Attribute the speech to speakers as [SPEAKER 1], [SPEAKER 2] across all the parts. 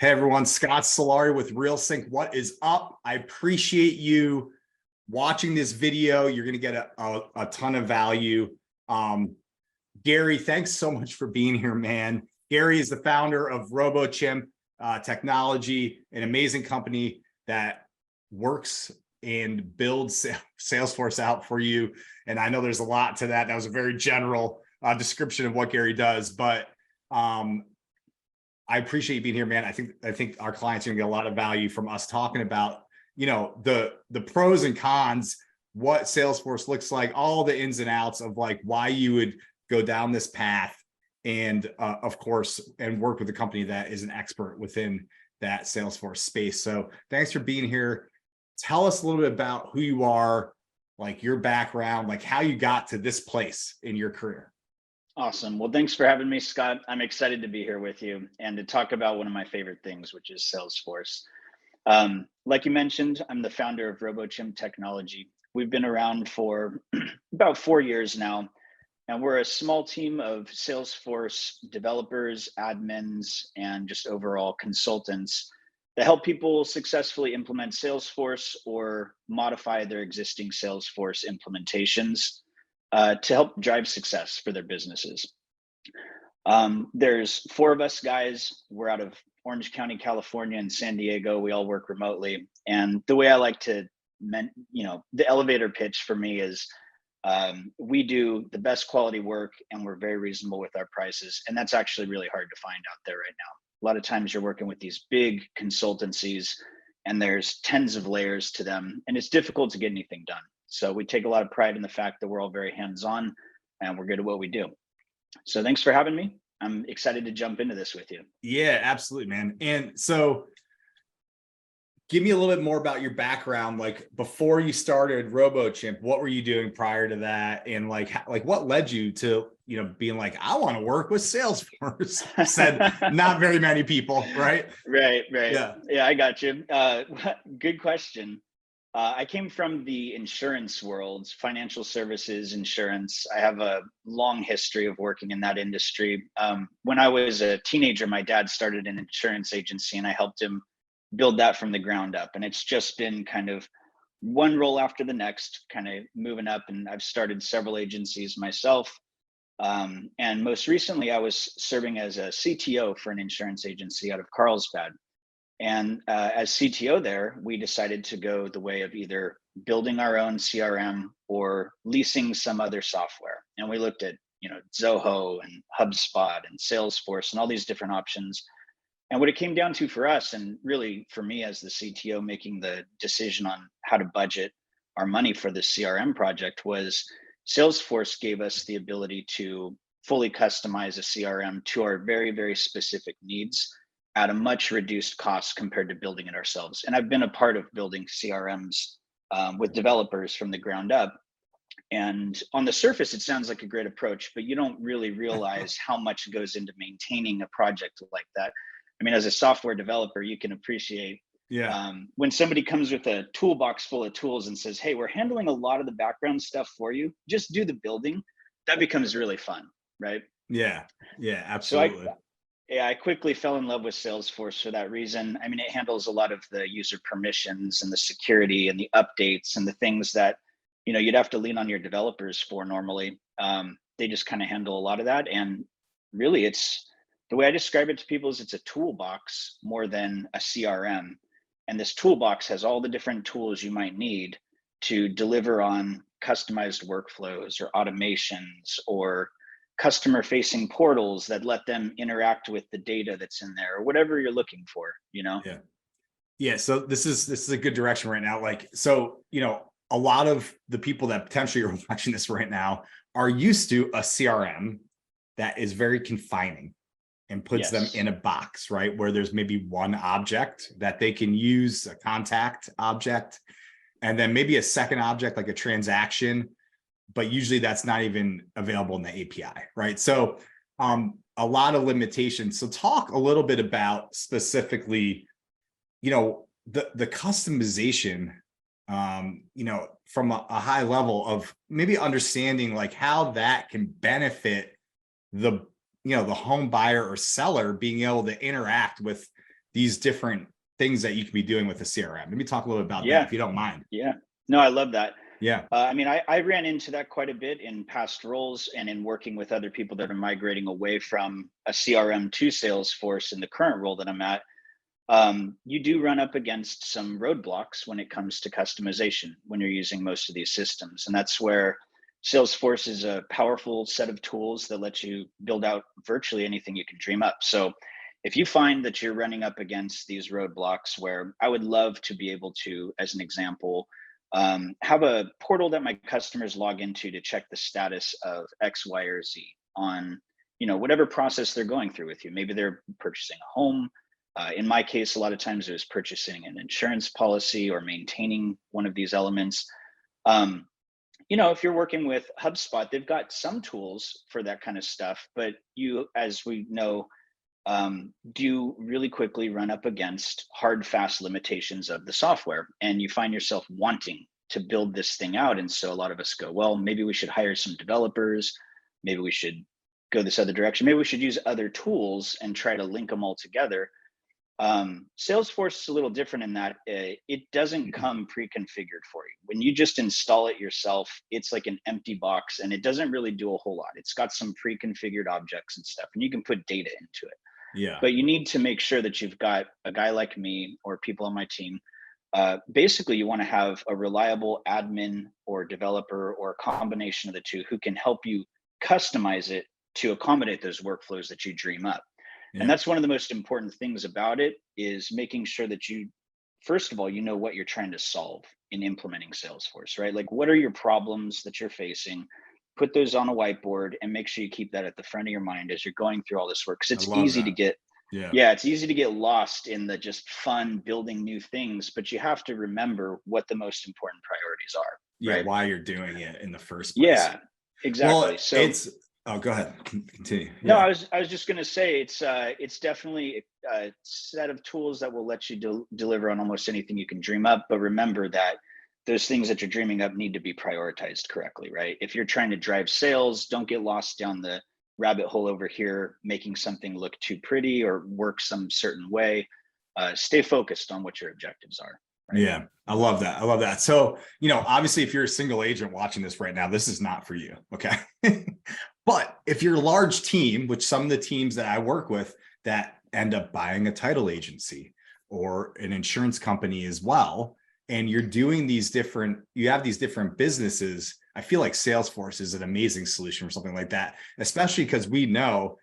[SPEAKER 1] Hey everyone, Scott Solari with RealSync. What is up? I appreciate you watching this video. You're going to get a ton of value. Gary, thanks so much for being here, man. Gary is the founder of RoboChimp Technology, an amazing company that works and builds Salesforce out for you. And I know there's a lot to that. That was a very general description of what Gary does, but I appreciate you being here, man. I think our clients are gonna get a lot of value from us talking about, the pros and cons, what Salesforce looks like, all the ins and outs of like why you would go down this path, and of course, and work with a company that is an expert within that Salesforce space. So thanks for being here. Tell us a little bit about who you are, like your background, like how you got to this place in your career.
[SPEAKER 2] Awesome. Well, thanks for having me, Scott. I'm excited to be here with you and to talk about one of my favorite things, which is Salesforce. Like you mentioned, I'm the founder of RoboChimp Technology. We've been around for about 4 years now, and we're a small team of Salesforce developers, admins, and just overall consultants that help people successfully implement Salesforce or modify their existing Salesforce implementations to help drive success for their businesses. There's 4 of us guys. We're out of Orange County, California, and San Diego. We all work remotely. And the way I like to, the elevator pitch for me is we do the best quality work and we're very reasonable with our prices. And that's actually really hard to find out there right now. A lot of times you're working with these big consultancies and there's tens of layers to them, and it's difficult to get anything done. So we take a lot of pride in the fact that we're all very hands-on and we're good at what we do. So thanks for having me. I'm excited to jump into this with you.
[SPEAKER 1] Yeah, absolutely, man. And so give me a little bit more about your background. Like before you started RoboChimp, what were you doing prior to that? And like what led you to, being like, I want to work with Salesforce? Said not very many people, right?
[SPEAKER 2] Right. Yeah, I got you. Good question. I came from the insurance world, financial services, insurance. I have a long history of working in that industry. When I was a teenager, my dad started an insurance agency and I helped him build that from the ground up. And it's just been kind of one role after the next, kind of moving up. And I've started several agencies myself. And most recently, I was serving as a CTO for an insurance agency out of Carlsbad. And as CTO there, we decided to go the way of either building our own CRM or leasing some other software. And we looked at, Zoho and HubSpot and Salesforce and all these different options. And what it came down to for us, and really for me as the CTO making the decision on how to budget our money for the CRM project, was Salesforce gave us the ability to fully customize a CRM to our very, very specific needs at a much reduced cost compared to building it ourselves. And I've been a part of building CRMs with developers from the ground up. And on the surface, it sounds like a great approach, but you don't really realize how much goes into maintaining a project like that. I mean, as a software developer, you can appreciate when somebody comes with a toolbox full of tools and says, hey, we're handling a lot of the background stuff for you, just do the building. That becomes really fun, right?
[SPEAKER 1] Yeah, absolutely.
[SPEAKER 2] So I quickly fell in love with Salesforce for that reason. I mean, it handles a lot of the user permissions and the security and the updates and the things that, you'd have to lean on your developers for normally. They just kind of handle a lot of that. And really, it's the way I describe it to people is it's a toolbox more than a CRM. And this toolbox has all the different tools you might need to deliver on customized workflows or automations or customer facing portals that let them interact with the data that's in there or whatever you're looking for,
[SPEAKER 1] Yeah. So this is a good direction right now. Like, so, a lot of the people that potentially are watching this right now are used to a CRM that is very confining and puts them in a box, right? Where there's maybe one object that they can use, a contact object, and then maybe a second object like a transaction, but usually that's not even available in the API, right? So a lot of limitations. So talk a little bit about specifically, the customization, from a high level of maybe understanding like how that can benefit the home buyer or seller being able to interact with these different things that you can be doing with a CRM. Let me talk a little bit about that, if you don't mind.
[SPEAKER 2] Yeah. No, I love that.
[SPEAKER 1] Yeah.
[SPEAKER 2] I mean, I ran into that quite a bit in past roles and in working with other people that are migrating away from a CRM to Salesforce in the current role that I'm at. You do run up against some roadblocks when it comes to customization when you're using most of these systems. And that's where Salesforce is a powerful set of tools that let you build out virtually anything you can dream up. So if you find that you're running up against these roadblocks, where I would love to be able to, as an example, have a portal that my customers log into to check the status of X, Y, or Z on, whatever process they're going through with you. Maybe they're purchasing a home. In my case, a lot of times it was purchasing an insurance policy or maintaining one of these elements. If you're working with HubSpot, they've got some tools for that kind of stuff, but you, as we know, do really quickly run up against hard, fast limitations of the software, and you find yourself wanting to build this thing out. And so a lot of us go, well, maybe we should hire some developers. Maybe we should go this other direction. Maybe we should use other tools and try to link them all together. Salesforce is a little different in that it doesn't come pre-configured for you. When you just install it yourself, it's like an empty box and it doesn't really do a whole lot. It's got some pre-configured objects and stuff, and you can put data into it.
[SPEAKER 1] Yeah.
[SPEAKER 2] But you need to make sure that you've got a guy like me or people on my team. Basically, you want to have a reliable admin or developer or a combination of the two who can help you customize it to accommodate those workflows that you dream up. And that's one of the most important things about it, is making sure that you, first of all, you know what you're trying to solve in implementing Salesforce, right? Like, what are your problems that you're facing? Put those on a whiteboard and make sure you keep that at the front of your mind as you're going through all this work. Because it's easy to get, it's easy to get lost in the just fun building new things, but you have to remember what the most important priorities are.
[SPEAKER 1] Yeah,
[SPEAKER 2] right?
[SPEAKER 1] why you're doing it in the first place.
[SPEAKER 2] Yeah, exactly.
[SPEAKER 1] Well,
[SPEAKER 2] so
[SPEAKER 1] oh, go ahead. Continue.
[SPEAKER 2] No, I was just going to say it's definitely a set of tools that will let you deliver on almost anything you can dream up. But remember that those things that you're dreaming up need to be prioritized correctly, right? If you're trying to drive sales, don't get lost down the rabbit hole over here, making something look too pretty or work some certain way. Stay focused on what your objectives are. Right?
[SPEAKER 1] Yeah, I love that. I love that. So, obviously, if you're a single agent watching this right now, this is not for you. Okay. But if you're a large team, which some of the teams that I work with that end up buying a title agency or an insurance company as well, and you're doing you have these different businesses, I feel like Salesforce is an amazing solution for something like that, especially because we know,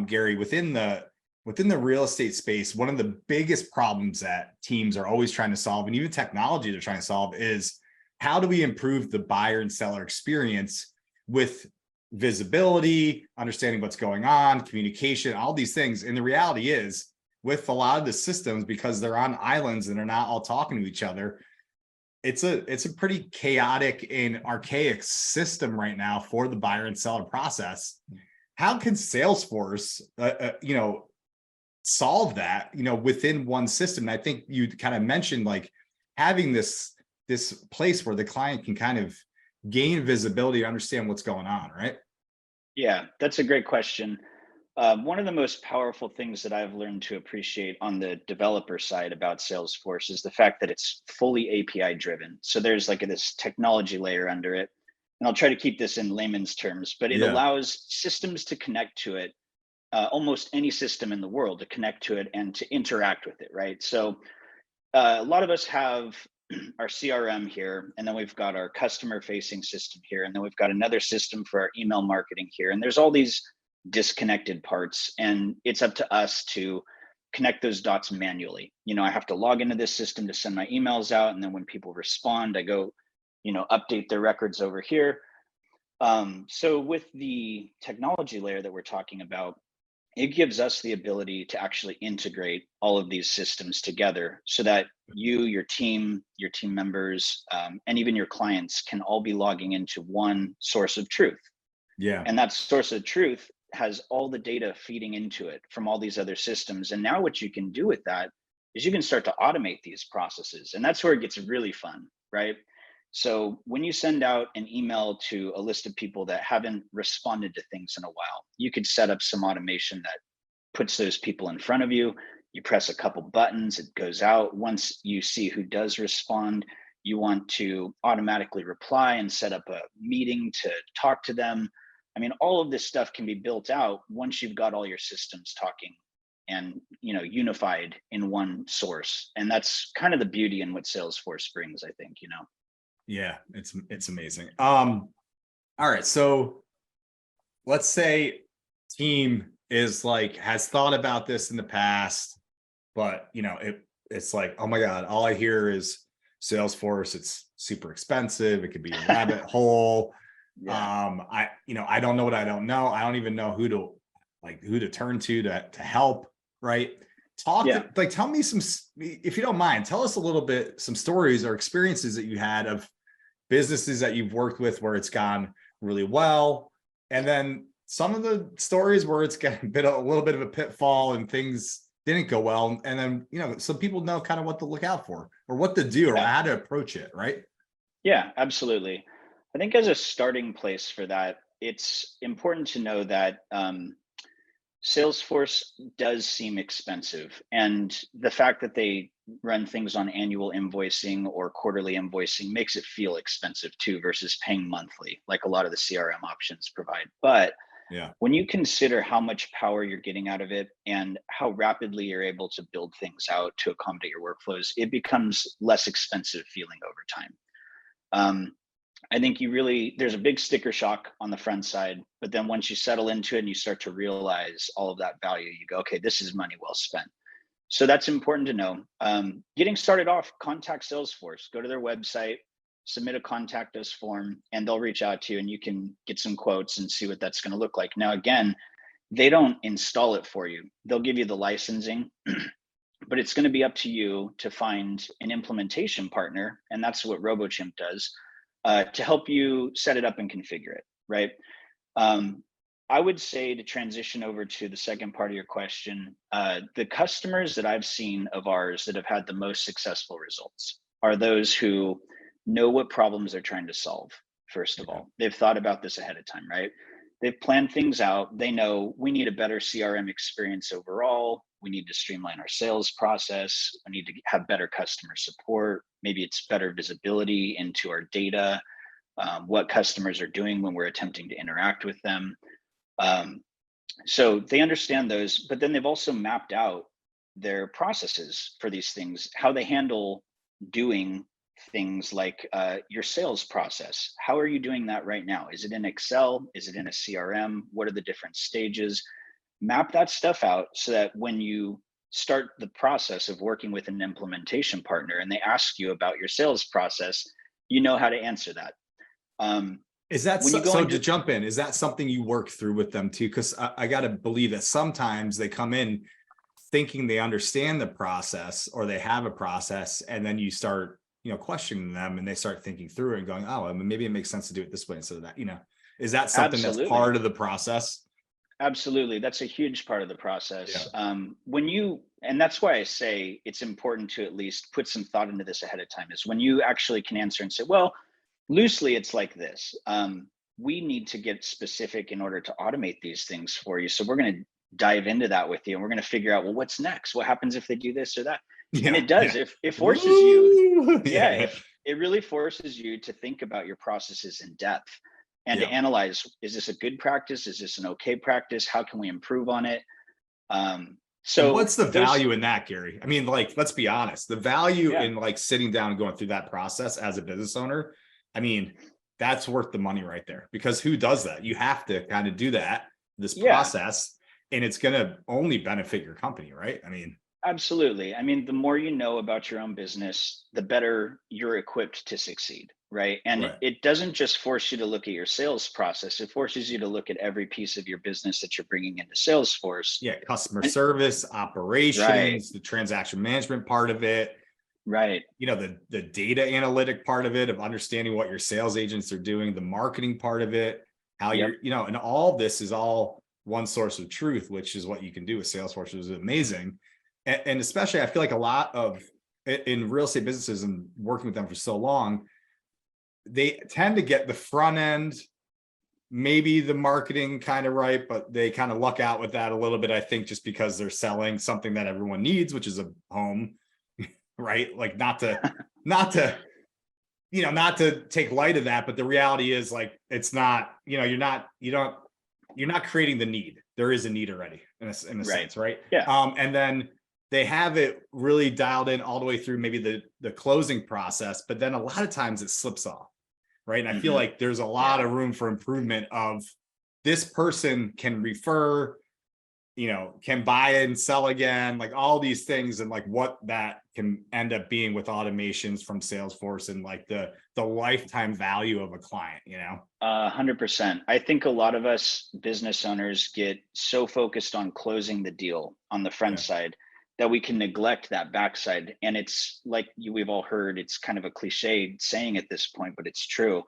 [SPEAKER 1] Gary, within the real estate space, one of the biggest problems that teams are always trying to solve, and even technology they're trying to solve, is how do we improve the buyer and seller experience with visibility, understanding what's going on, communication, all these things. And the reality is, with a lot of the systems, because they're on islands and they're not all talking to each other, it's a pretty chaotic and archaic system right now for the buyer and seller process. How can Salesforce, solve that, within one system? And I think you kind of mentioned like having this place where the client can kind of gain visibility, understand what's going on, right?
[SPEAKER 2] Yeah, that's a great question. One of the most powerful things that I've learned to appreciate on the developer side about Salesforce is the fact that it's fully API driven. So there's like this technology layer under it. And I'll try to keep this in layman's terms, but it allows systems to connect to it, almost any system in the world to connect to it and to interact with it, right? So a lot of us have our CRM here, and then we've got our customer facing system here, and then we've got another system for our email marketing here. And there's all these disconnected parts, and it's up to us to connect those dots manually. I have to log into this system to send my emails out, and then when people respond, I go, update their records over here. So with the technology layer that we're talking about, it gives us the ability to actually integrate all of these systems together so that you, your team members, and even your clients can all be logging into one source of truth.
[SPEAKER 1] Yeah.
[SPEAKER 2] And that source of truth has all the data feeding into it from all these other systems. And now what you can do with that is you can start to automate these processes. And that's where it gets really fun, right? So when you send out an email to a list of people that haven't responded to things in a while, you could set up some automation that puts those people in front of you. You press a couple buttons, it goes out. Once you see who does respond, you want to automatically reply and set up a meeting to talk to them. I mean, all of this stuff can be built out once you've got all your systems talking and, unified in one source. And that's kind of the beauty in what Salesforce brings, I think.
[SPEAKER 1] Yeah, it's amazing. All right, so let's say team is like has thought about this in the past, but it's like, oh my God, all I hear is Salesforce. It's super expensive. It could be a rabbit hole.
[SPEAKER 2] Yeah.
[SPEAKER 1] I don't know what I don't know. I don't even know who to turn to help. Right.
[SPEAKER 2] Yeah.
[SPEAKER 1] Tell me if you don't mind, tell us a little bit, some stories or experiences that you had of businesses that you've worked with where it's gone really well. And then some of the stories where it's been a little bit of a pitfall and things didn't go well. And then, so people know kind of what to look out for or what to do or how to approach it. Right.
[SPEAKER 2] Yeah, absolutely. I think as a starting place for that, it's important to know that Salesforce does seem expensive. And the fact that they run things on annual invoicing or quarterly invoicing makes it feel expensive too, versus paying monthly, like a lot of the CRM options provide. But
[SPEAKER 1] yeah,
[SPEAKER 2] when you consider how much power you're getting out of it and how rapidly you're able to build things out to accommodate your workflows, it becomes less expensive feeling over time. I think there's a big sticker shock on the front side, but then once you settle into it and you start to realize all of that value, you go, okay, this is money well spent. So that's important to know. Getting started off, contact Salesforce, go to their website, submit a contact us form, and they'll reach out to you and you can get some quotes and see what that's going to look like. Now, again, they don't install it for you. They'll give you the licensing, but it's going to be up to you to find an implementation partner. And that's what RoboChimp does. To help you set it up and configure it, right? I would say to transition over to the second part of your question, the customers that I've seen of ours that have had the most successful results are those who know what problems they're trying to solve. First of all, they've thought about this ahead of time, right? They've planned things out. They know we need a better CRM experience overall. We need to streamline our sales process. We need to have better customer support. Maybe it's better visibility into our data, what customers are doing when we're attempting to interact with them. So they understand those, but then they've also mapped out their processes for these things, how they handle doing things like your sales process. How are you doing that right now? Is it in Excel? Is it in a CRM? What are the different stages? Map that stuff out so that when you start the process of working with an implementation partner and they ask you about your sales process, you know how to answer that.
[SPEAKER 1] Is that to jump in? Is that something you work through with them too? Because I got to believe that sometimes they come in thinking they understand the process or they have a process, and then you start questioning them and they start thinking through it and going, oh, maybe it makes sense to do it this way instead of that. Is that something that's part of the process?
[SPEAKER 2] Absolutely. That's a huge part of the process.
[SPEAKER 1] Yeah.
[SPEAKER 2] And that's why I say it's important to at least put some thought into this ahead of time, is when you actually can answer and say, well, loosely, it's like this. We need to get specific in order to automate these things for you. So we're going to dive into that with you and we're going to figure out, well, what's next? What happens if they do this or that?
[SPEAKER 1] Yeah,
[SPEAKER 2] and it does.
[SPEAKER 1] Yeah.
[SPEAKER 2] It forces you.
[SPEAKER 1] Yeah.
[SPEAKER 2] It really forces you to think about your processes in depth and to analyze, is this a good practice? Is this an okay practice? How can we improve on it? So
[SPEAKER 1] what's the value in that, Gary? I mean, let's be honest, the value in sitting down and going through that process as a business owner, I mean, that's worth the money right there, because who does that? You have to kind of do this process, and it's going to only benefit your company, right? I mean,
[SPEAKER 2] absolutely. I mean, the more you know about your own business, the better you're equipped to succeed, right? And it doesn't just force you to look at your sales process. It forces you to look at every piece of your business that you're bringing into Salesforce.
[SPEAKER 1] Yeah, customer service, operations, the transaction management part of it.
[SPEAKER 2] Right.
[SPEAKER 1] The data analytic part of it, of understanding what your sales agents are doing, the marketing part of it, how you're, and all this is all one source of truth, which is what you can do with Salesforce, which is amazing. And especially, I feel like a lot of in real estate businesses and working with them for so long, they tend to get the front end maybe the marketing kind of right, but they kind of luck out with that a little bit, I think, just because they're selling something that everyone needs, which is a home, right? Like not to not to take light of that, but the reality is like it's not, you're not creating the need. There is a need already in a sense, right?
[SPEAKER 2] Yeah.
[SPEAKER 1] And then they have it really dialed in all the way through maybe the closing process, but then a lot of times it slips off. Right. And I feel like there's a lot of room for improvement of this person can refer, can buy and sell again, like all these things, and like what that can end up being with automations from Salesforce and like the lifetime value of a client,
[SPEAKER 2] 100%. I think a lot of us business owners get so focused on closing the deal on the front side that we can neglect that backside. And it's like we've all heard, it's kind of a cliche saying at this point, but it's true.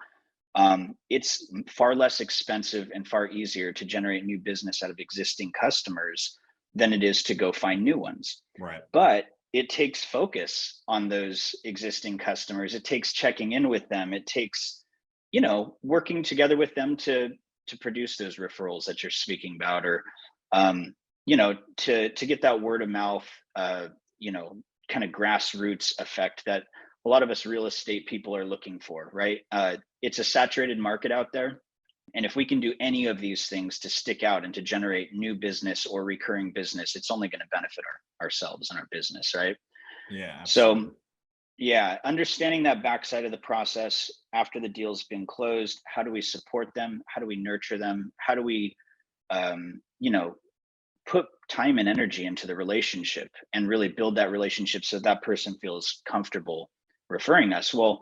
[SPEAKER 2] It's far less expensive and far easier to generate new business out of existing customers than it is to go find new ones.
[SPEAKER 1] Right.
[SPEAKER 2] But it takes focus on those existing customers. It takes checking in with them. It takes, working together with them to produce those referrals that you're speaking about, or to get that word of mouth, kind of grassroots effect that a lot of us real estate people are looking for, right? It's a saturated market out there. And if we can do any of these things to stick out and to generate new business or recurring business, it's only going to benefit ourselves and our business, right?
[SPEAKER 1] Yeah. Absolutely.
[SPEAKER 2] So yeah, understanding that backside of the process after the deal's been closed, how do we support them? How do we nurture them? How do we, put time and energy into the relationship and really build that relationship so that person feels comfortable referring us? Well,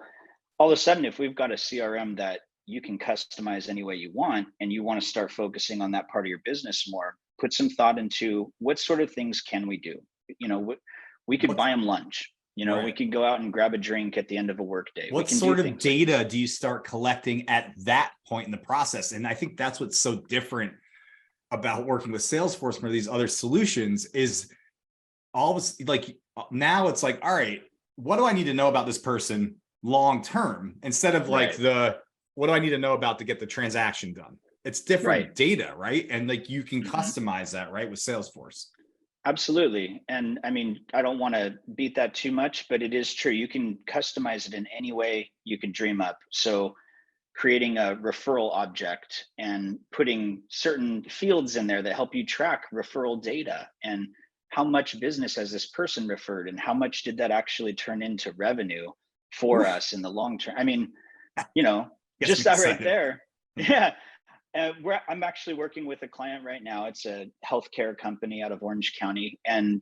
[SPEAKER 2] all of a sudden, if we've got a CRM that you can customize any way you want, and you want to start focusing on that part of your business more, put some thought into what sort of things can we do? We could buy them lunch. We could go out and grab a drink at the end of a work day.
[SPEAKER 1] What sort of data do you start collecting at that point in the process? And I think that's what's so different about working with Salesforce or these other solutions is all of a, like now it's like, all right, what do I need to know about this person long term, instead of like what do I need to know about to get the transaction done? It's different data, right? And like you can customize that, right, with Salesforce.
[SPEAKER 2] Absolutely. And I mean, I don't want to beat that too much, but it is true. You can customize it in any way you can dream up. So creating a referral object and putting certain fields in there that help you track referral data and how much business has this person referred and how much did that actually turn into revenue for us in the long term. I mean, just that right there. Yeah. I'm actually working with a client right now. It's a healthcare company out of Orange County, and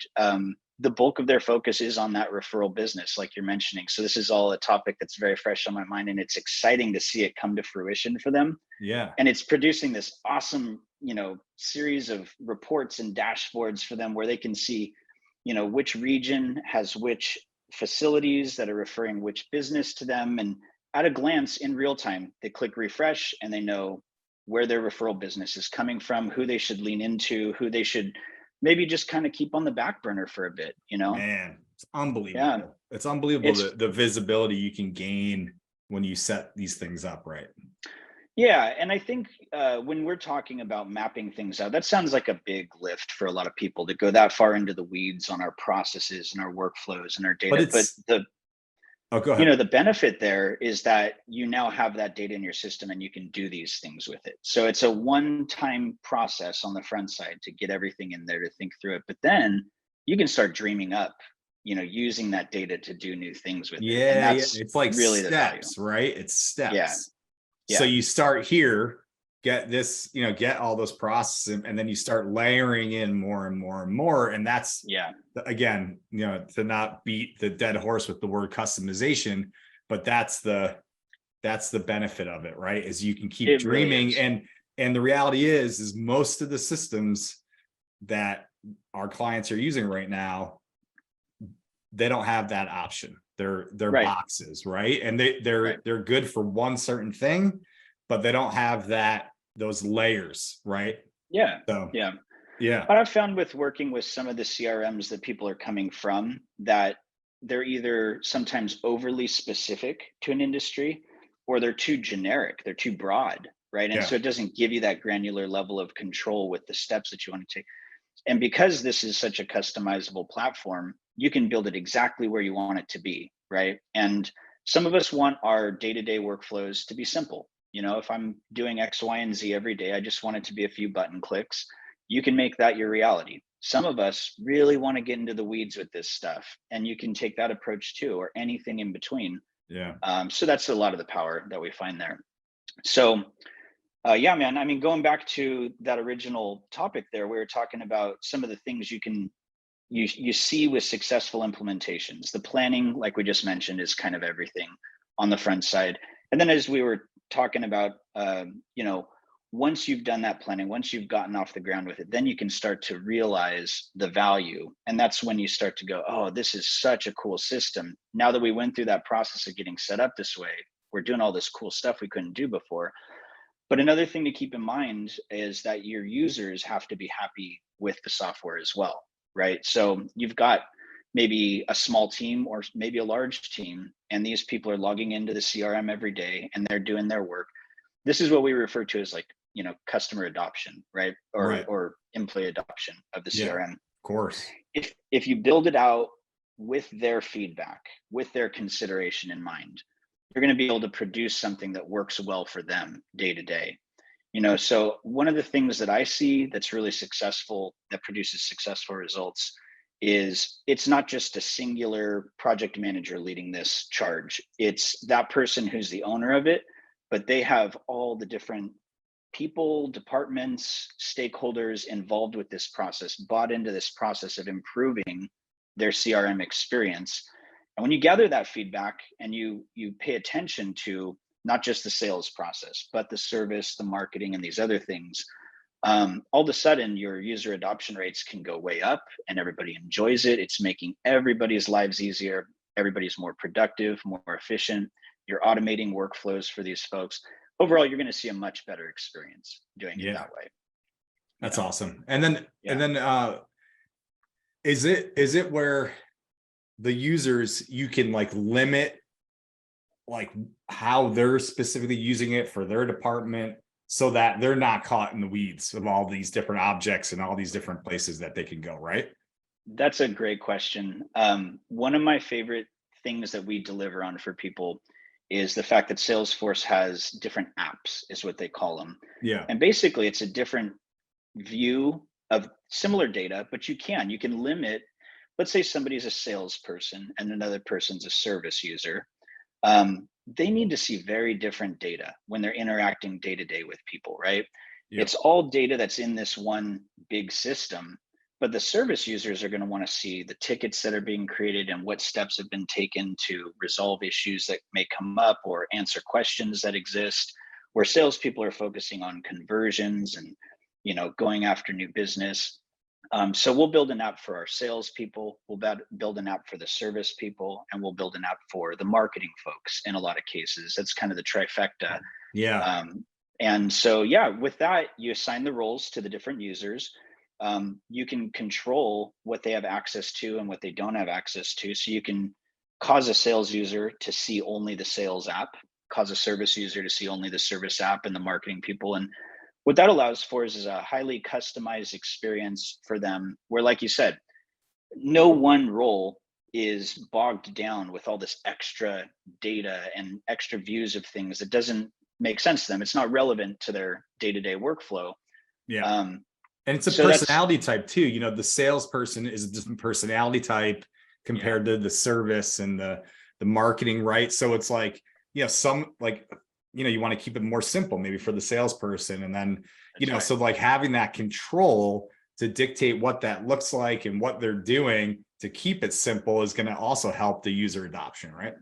[SPEAKER 2] the bulk of their focus is on that referral business, like you're mentioning. So this is all a topic that's very fresh on my mind, and it's exciting to see it come to fruition for them.
[SPEAKER 1] Yeah.
[SPEAKER 2] And it's producing this awesome, series of reports and dashboards for them where they can see, which region has which facilities that are referring which business to them. And at a glance in real time, they click refresh and they know where their referral business is coming from, who they should lean into, who they should maybe just kind of keep on the back burner for a bit,
[SPEAKER 1] Man, it's unbelievable.
[SPEAKER 2] Yeah.
[SPEAKER 1] It's unbelievable the visibility you can gain when you set these things up, right?
[SPEAKER 2] Yeah. And I think when we're talking about mapping things out, that sounds like a big lift for a lot of people to go that far into the weeds on our processes and our workflows and our data.
[SPEAKER 1] Oh, go ahead.
[SPEAKER 2] The benefit there is that you now have that data in your system and you can do these things with it. So it's a one-time process on the front side to get everything in there to think through it. But then you can start dreaming up, using that data to do new things with it. And that's
[SPEAKER 1] it's like
[SPEAKER 2] really
[SPEAKER 1] steps, right? It's steps.
[SPEAKER 2] Yeah.
[SPEAKER 1] So you start here, get this, get all those processes, and then you start layering in more and more and more. And that's, again, to not beat the dead horse with the word customization, but that's the benefit of it, right? Is you can keep dreaming. Really and the reality is most of the systems that our clients are using right now, they don't have that option. They're boxes, right? And they're good for one certain thing, but they don't have those layers, right?
[SPEAKER 2] Yeah.
[SPEAKER 1] So
[SPEAKER 2] yeah. But I've found with working with some of the CRMs that people are coming from, that they're either sometimes overly specific to an industry, or they're too generic, they're too broad. right? And
[SPEAKER 1] Yeah.
[SPEAKER 2] so it doesn't give you that granular level of control with the steps that you want to take. And because this is such a customizable platform, you can build it exactly where you want it to be, right? And some of us want our day-to-day workflows to be simple. You know, if I'm doing X, Y, and Z every day, I just want it to be a few button clicks. You can make that your reality. Some of us really want to get into the weeds with this stuff, and you can take that approach too, or anything in between.
[SPEAKER 1] Yeah.
[SPEAKER 2] So that's a lot of the power that we find there. So yeah, man. I mean, going back to that original topic there, we were talking about some of the things you see with successful implementations. The planning, like we just mentioned, is kind of everything on the front side. And then as we were talking about, you know, once you've done that planning, once you've gotten off the ground with it, then you can start to realize the value. And that's when you start to go, oh, this is such a cool system. Now that we went through that process of getting set up this way, we're doing all this cool stuff we couldn't do before. But another thing to keep in mind is that your users have to be happy with the software as well, right? So you've got maybe a small team or maybe a large team, and these people are logging into the CRM every day and they're doing their work. This is what we refer to as, like, you know, customer adoption, right?
[SPEAKER 1] Right.
[SPEAKER 2] Or employee adoption of the
[SPEAKER 1] Yeah.
[SPEAKER 2] CRM.
[SPEAKER 1] Of course.
[SPEAKER 2] If you build it out with their feedback, with their consideration in mind, you're going to be able to produce something that works well for them day to day. You know, so one of the things that I see that's really successful, that produces successful results, is it's not just a singular project manager leading this charge. It's that person who's the owner of it, but they have all the different people, departments, stakeholders involved with this process, bought into this process of improving their CRM experience. And when you gather that feedback and you pay attention to not just the sales process, but the service, the marketing, and these other things, all of a sudden your user adoption rates can go way up and everybody enjoys it. It's making everybody's lives easier. Everybody's more productive, more efficient. You're automating workflows for these folks. Overall, you're going to see a much better experience doing it that way.
[SPEAKER 1] That's awesome. And then,
[SPEAKER 2] Yeah.
[SPEAKER 1] is it where the users, you can like limit like how they're specifically using it for their department so that they're not caught in the weeds of all these different objects and all these different places that they can go, right?
[SPEAKER 2] That's a great question. One of my favorite things that we deliver on for people is the fact that Salesforce has different apps, is what they call them.
[SPEAKER 1] Yeah.
[SPEAKER 2] And basically, it's a different view of similar data, but you can limit. Let's say somebody's a salesperson and another person's a service user. They need to see very different data when they're interacting day to day with people, right?
[SPEAKER 1] Yep.
[SPEAKER 2] It's all data that's in this one big system, but the service users are going to want to see the tickets that are being created and what steps have been taken to resolve issues that may come up or answer questions that exist, where salespeople are focusing on conversions and, you know, going after new business. So we'll build an app for our salespeople, we'll build an app for the service people, and we'll build an app for the marketing folks in a lot of cases. That's kind of the trifecta.
[SPEAKER 1] Yeah.
[SPEAKER 2] And so, yeah, with that, you assign the roles to the different users. You can control what they have access to and what they don't have access to. So you can cause a sales user to see only the sales app, cause a service user to see only the service app and the marketing people. And what that allows for is a highly customized experience for them where, like you said, no one role is bogged down with all this extra data and extra views of things that doesn't make sense to them. It's not relevant to their day-to-day workflow.
[SPEAKER 1] Yeah. And it's a
[SPEAKER 2] so
[SPEAKER 1] personality type too. You know, the salesperson is a different personality type compared to the service and the marketing, right? So it's like, you know, some like, you know, you want to keep it more simple maybe for the salesperson. And then, you know, so like having that control to dictate what that looks like and what they're doing to keep it simple is going to also help the user adoption, right?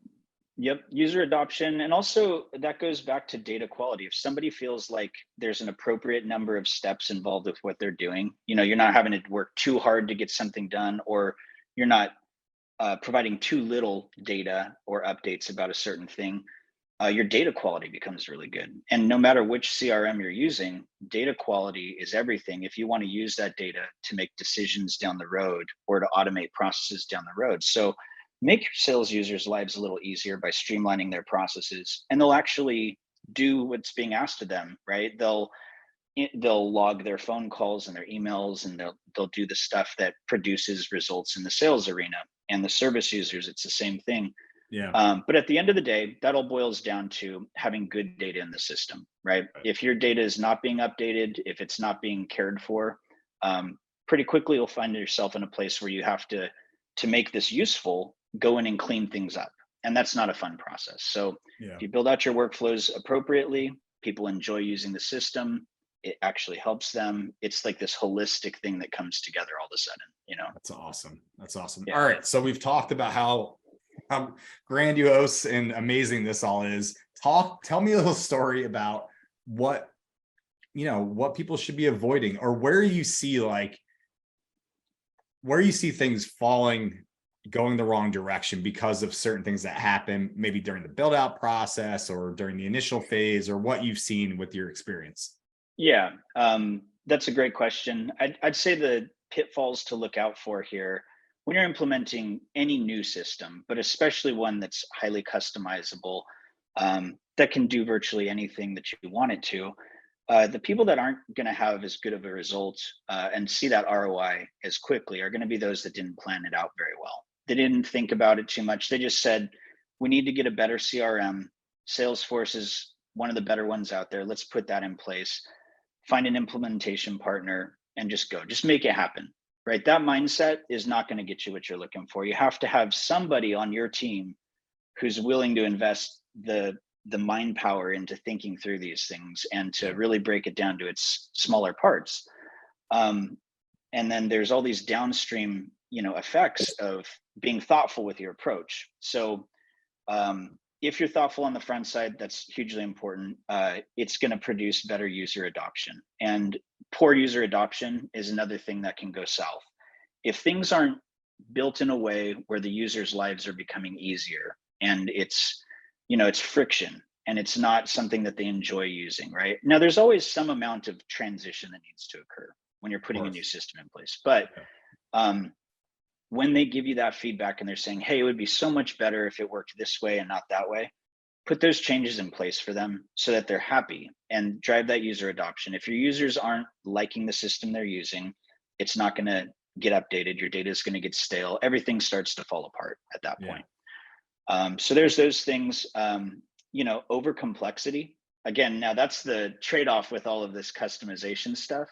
[SPEAKER 2] Yep, user adoption. And also that goes back to data quality. If somebody feels like there's an appropriate number of steps involved with what they're doing, you know, you're not having to work too hard to get something done, or you're not providing too little data or updates about a certain thing, your data quality becomes really good. And no matter which CRM you're using, data quality is everything if you want to use that data to make decisions down the road or to automate processes down the road. So make your sales users' lives a little easier by streamlining their processes, and they'll actually do what's being asked of them, right? They'll log their phone calls and their emails, and they'll do the stuff that produces results in the sales arena. And the service users, it's the same thing.
[SPEAKER 1] Yeah.
[SPEAKER 2] But at the end of the day, that all boils down to having good data in the system, right?
[SPEAKER 1] Right.
[SPEAKER 2] If your data is not being updated, if it's not being cared for, pretty quickly you'll find yourself in a place where you have to make this useful, go in and clean things up, and that's not a fun process. So
[SPEAKER 1] Yeah.
[SPEAKER 2] if you build out your workflows appropriately, people enjoy using the system. It actually helps them. It's like this holistic thing that comes together all of a sudden, you know?
[SPEAKER 1] That's awesome. That's awesome.
[SPEAKER 2] Yeah.
[SPEAKER 1] All right. So we've talked about how grandiose and amazing this all is. Tell me a little story about what, what people should be avoiding, or where you see things going the wrong direction because of certain things that happen, maybe during the build out process or during the initial phase, or what you've seen with your experience.
[SPEAKER 2] Yeah, that's a great question. I'd say the pitfalls to look out for here when you're implementing any new system, but especially one that's highly customizable, that can do virtually anything that you want it to. The people that aren't going to have as good of a result and see that ROI as quickly are going to be those that didn't plan it out very well. They didn't think about it too much. They just said, we need to get a better CRM. Salesforce is one of the better ones out there. Let's put that in place, find an implementation partner, and just go. Just make it happen, right? That mindset is not going to get you what you're looking for. You have to have somebody on your team who's willing to invest the mind power into thinking through these things and to really break it down to its smaller parts. And then there's all these downstream, effects of being thoughtful with your approach. So if you're thoughtful on the front side, that's hugely important. It's going to produce better user adoption. And poor user adoption is another thing that can go south. If things aren't built in a way where the users' lives are becoming easier, and it's friction, and it's not something that they enjoy using, right? Now, there's always some amount of transition that needs to occur when you're putting a new system in place. But when they give you that feedback and they're saying, hey, it would be so much better if it worked this way and not that way, put those changes in place for them so that they're happy and drive that user adoption. If your users aren't liking the system they're using, it's not going to get updated. Your data is going to get stale. Everything starts to fall apart at that point. So there's those things, over complexity. Again, now that's the trade-off with all of this customization stuff.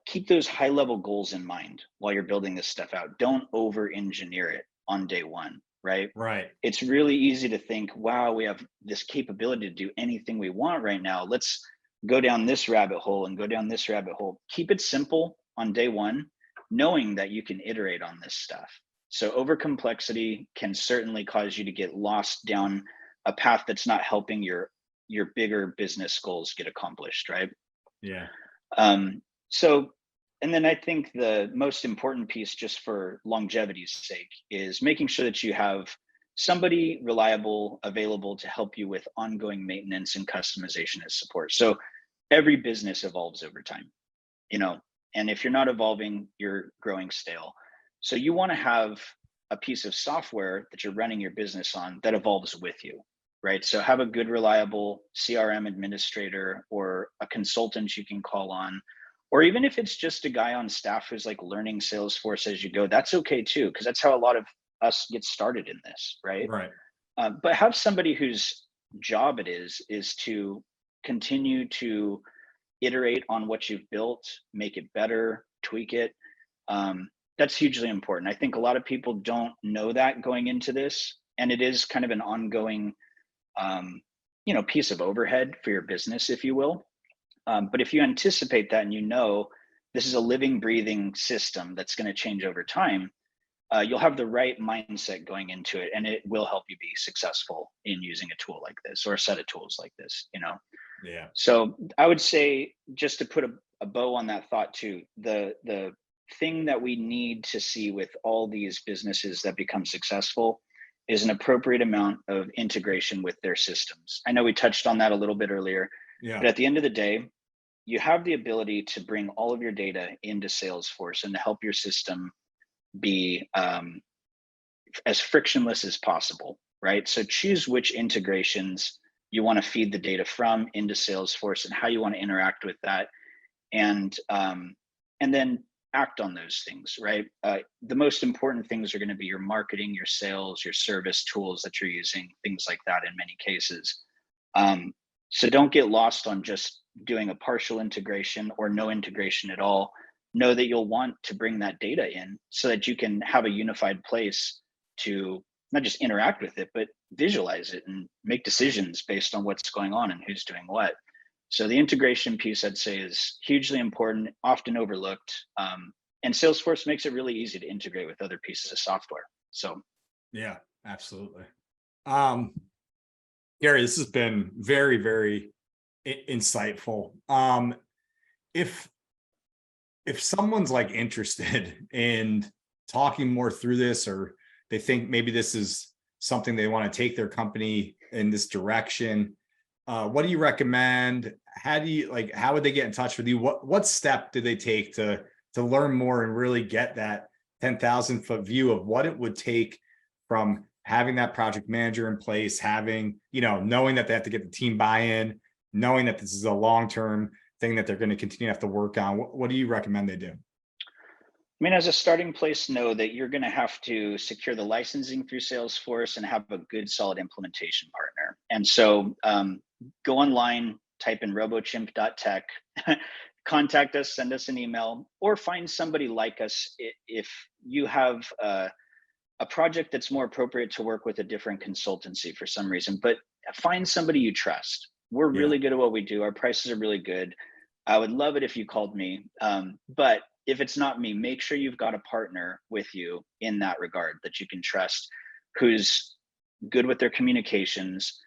[SPEAKER 2] Keep those high level goals in mind while you're building this stuff out. Don't over engineer it on day one, right?
[SPEAKER 1] Right.
[SPEAKER 2] It's really easy to think, wow, we have this capability to do anything we want right now. Let's go down this rabbit hole and go down this rabbit hole. Keep it simple on day one, knowing that you can iterate on this stuff. So over complexity can certainly cause you to get lost down a path that's not helping your bigger business goals get accomplished, right?
[SPEAKER 1] Yeah.
[SPEAKER 2] So, and then I think the most important piece, just for longevity's sake, is making sure that you have somebody reliable available to help you with ongoing maintenance and customization and support. So every business evolves over time, and if you're not evolving, you're growing stale. So you want to have a piece of software that you're running your business on that evolves with you, right? So have a good, reliable CRM administrator or a consultant you can call on, or even if it's just a guy on staff who's like learning Salesforce as you go, that's okay too, because that's how a lot of us get started in this, right?
[SPEAKER 1] Right.
[SPEAKER 2] But have somebody whose job it is to continue to iterate on what you've built, make it better, tweak it. That's hugely important. I think a lot of people don't know that going into this, and it is kind of an ongoing, piece of overhead for your business, if you will. But if you anticipate that and this is a living, breathing system that's going to change over time, you'll have the right mindset going into it, and it will help you be successful in using a tool like this or a set of tools like this.
[SPEAKER 1] Yeah.
[SPEAKER 2] So I would say, just to put a bow on that thought too, the thing that we need to see with all these businesses that become successful is an appropriate amount of integration with their systems. I know we touched on that a little bit earlier, but at the end of the day, you have the ability to bring all of your data into Salesforce and to help your system be as frictionless as possible, right? So choose which integrations you want to feed the data from into Salesforce and how you want to interact with that, and then act on those things, right? The most important things are going to be your marketing, your sales, your service tools that you're using, things like that in many cases. So don't get lost on just doing a partial integration or no integration at all. Know that you'll want to bring that data in so that you can have a unified place to not just interact with it, but visualize it and make decisions based on what's going on and who's doing what. So the integration piece, I'd say, is hugely important, often overlooked. And Salesforce makes it really easy to integrate with other pieces of software. So
[SPEAKER 1] Yeah, absolutely. Gary, this has been very, very insightful. If someone's like interested in talking more through this, or they think maybe this is something they want to take their company in this direction, what do you recommend? How would they get in touch with you? What step do they take to learn more and really get that 10,000-foot view of what it would take from having that project manager in place, having, knowing that they have to get the team buy-in, knowing that this is a long-term thing that they're going to continue to have to work on? What do you recommend they do?
[SPEAKER 2] I mean, as a starting place, know that you're going to have to secure the licensing through Salesforce and have a good, solid implementation partner. And so go online, type in robochimp.tech, contact us, send us an email, or find somebody like us if you have a project that's more appropriate to work with a different consultancy for some reason. But find somebody you trust. We're really good at what we do. Our prices are really good. I would love it if you called me. But if it's not me, make sure you've got a partner with you in that regard that you can trust, who's good with their communications,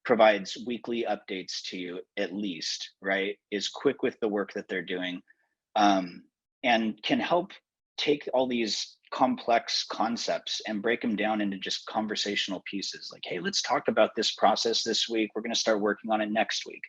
[SPEAKER 2] provides weekly updates to you at least, right? Is quick with the work that they're doing, and can help take all these complex concepts and break them down into just conversational pieces. Like, hey, let's talk about this process this week. We're going to start working on it next week.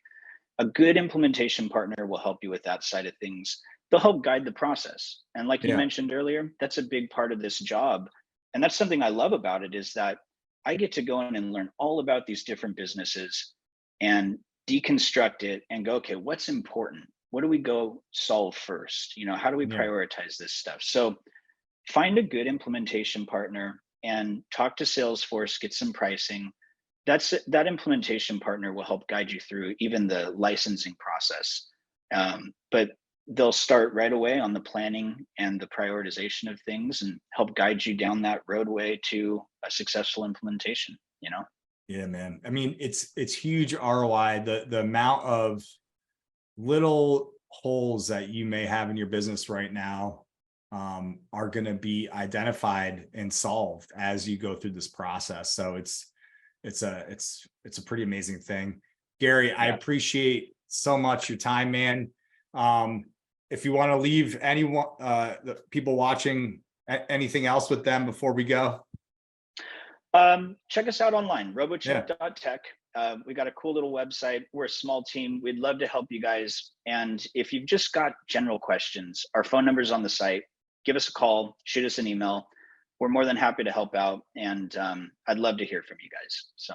[SPEAKER 2] A good implementation partner will help you with that side of things. They'll help guide the process. And like you mentioned earlier, that's a big part of this job. And that's something I love about it, is that I get to go in and learn all about these different businesses and deconstruct it and go, okay, what's important? What do we go solve first? How do we prioritize this stuff? So find a good implementation partner and talk to Salesforce, get some pricing. That implementation partner will help guide you through even the licensing process. But they'll start right away on the planning and the prioritization of things and help guide you down that roadway to a successful implementation.
[SPEAKER 1] Yeah, man. I mean, it's huge ROI. The amount of little holes that you may have in your business right now are going to be identified and solved as you go through this process. So it's a pretty amazing thing. Gary, I appreciate so much your time, man. If you want to leave anyone, the people watching, anything else with them before we go?
[SPEAKER 2] Check us out online, robochimp.tech. We got a cool little website. We're a small team. We'd love to help you guys. And if you've just got general questions, our phone number's on the site. Give us a call, shoot us an email. We're more than happy to help out. And I'd love to hear from you guys. So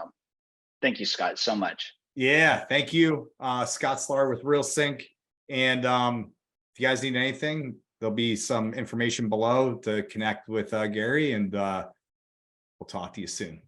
[SPEAKER 2] thank you, Scott, so much.
[SPEAKER 1] Yeah, thank you. Scott Slar with RealSync. And if you guys need anything, there'll be some information below to connect with Gary, and we'll talk to you soon.